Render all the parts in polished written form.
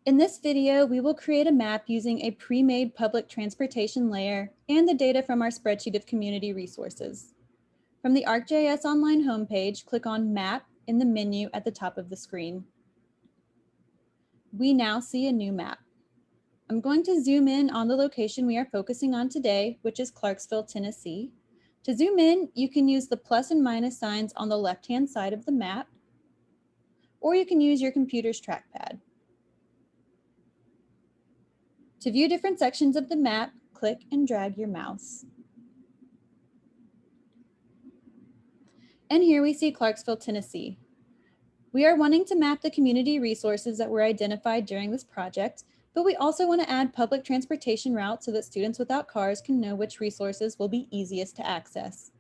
In this video, we will create a map using a pre-made public transportation layer and the data from our spreadsheet of community resources. From the ArcGIS Online homepage, click on Map in the menu at the top of the screen. We now see a new map. I'm going to zoom in on the location we are focusing on today, which is Clarksville, Tennessee. To zoom in, you can use the plus and minus signs on the left-hand side of the map, or you can use your computer's trackpad. To view different sections of the map, click and drag your mouse. And here we see Clarksville, Tennessee. We are wanting to map the community resources that were identified during this project, but we also want to add public transportation routes so that students without cars can know which resources will be easiest to access.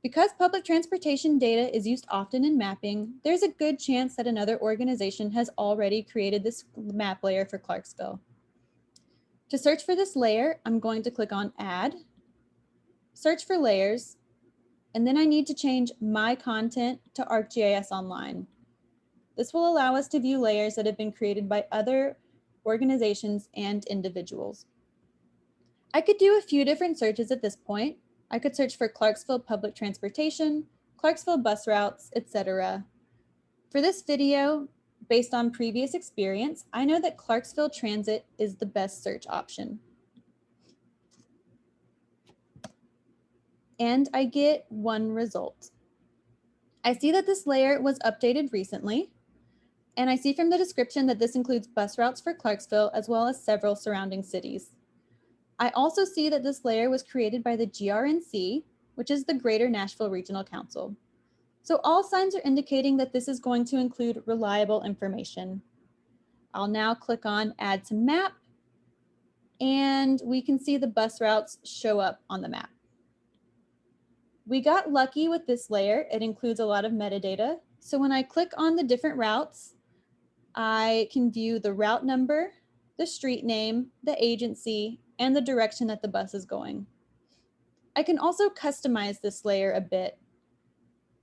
Because public transportation data is used often in mapping, there's a good chance that another organization has already created this map layer for Clarksville. To search for this layer, I'm going to click on Add, search for layers, and then I need to change My Content to ArcGIS Online. This will allow us to view layers that have been created by other organizations and individuals. I could do a few different searches at this point. I could search for Clarksville Public Transportation, Clarksville bus routes, etc. For this video, based on previous experience, I know that Clarksville Transit is the best search option. And I get one result. I see that this layer was updated recently, and I see from the description that this includes bus routes for Clarksville as well as several surrounding cities. I also see that this layer was created by the GRNC, which is the Greater Nashville Regional Council. So all signs are indicating that this is going to include reliable information. I'll now click on Add to Map, and we can see the bus routes show up on the map. We got lucky with this layer. It includes a lot of metadata. So when I click on the different routes, I can view the route number, the street name, the agency, and the direction that the bus is going. I can also customize this layer a bit.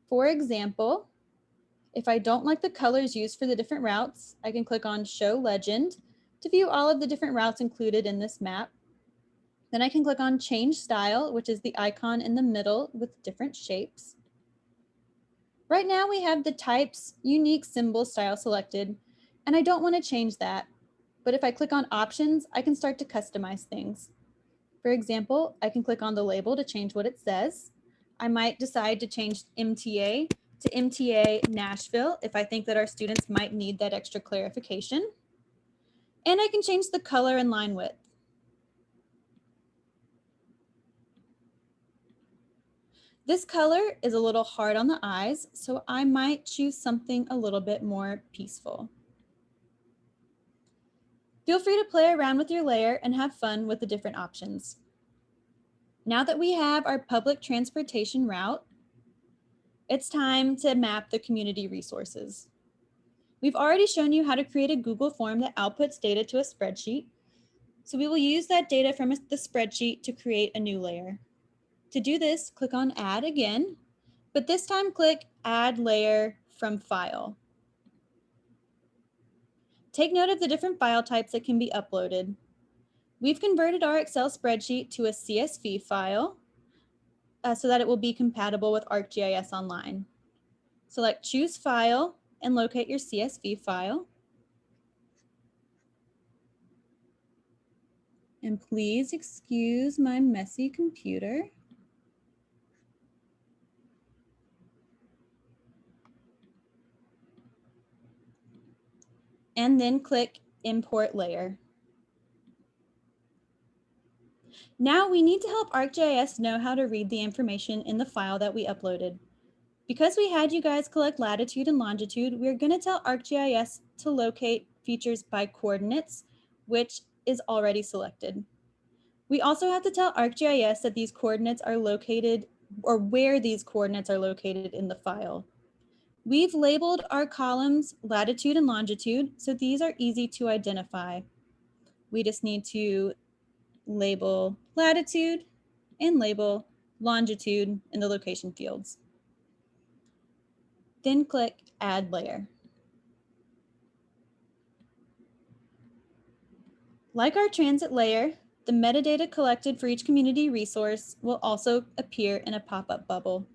For example, if I don't like the colors used for the different routes, I can click on Show Legend to view all of the different routes included in this map. Then I can click on Change Style, which is the icon in the middle with different shapes. Right now we have the types, unique symbol style selected, and I don't want to change that. But if I click on Options, I can start to customize things. For example, I can click on the label to change what it says. I might decide to change MTA to MTA Nashville if I think that our students might need that extra clarification. And I can change the color and line width. This color is a little hard on the eyes, so I might choose something a little bit more peaceful. Feel free to play around with your layer and have fun with the different options. Now that we have our public transportation route, it's time to map the community resources. We've already shown you how to create a Google form that outputs data to a spreadsheet. So we will use that data from the spreadsheet to create a new layer. To do this, click on Add again, but this time click Add Layer from File. Take note of the different file types that can be uploaded. We've converted our Excel spreadsheet to a CSV file so that it will be compatible with ArcGIS Online. Select Choose File and locate your CSV file. And please excuse my messy computer. And then click Import Layer. Now we need to help ArcGIS know how to read the information in the file that we uploaded. Because we had you guys collect latitude and longitude, we're going to tell ArcGIS to locate features by coordinates, which is already selected. We also have to tell ArcGIS that these coordinates are located, or where these coordinates are located in the file. We've labeled our columns latitude and longitude, so these are easy to identify. We just need to label latitude and label longitude in the location fields. Then click Add Layer. Like our transit layer, the metadata collected for each community resource will also appear in a pop-up bubble.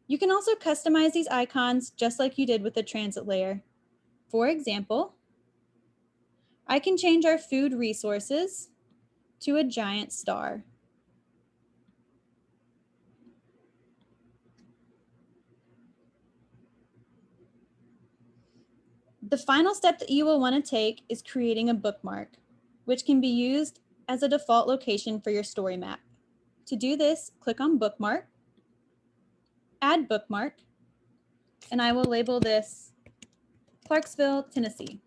You can also customize these icons just like you did with the transit layer. For example, I can change our food resources to a giant star. The final step that you will want to take is creating a bookmark, which can be used as a default location for your story map. To do this, click on Bookmark, Add Bookmark, and I will label this Clarksville, Tennessee.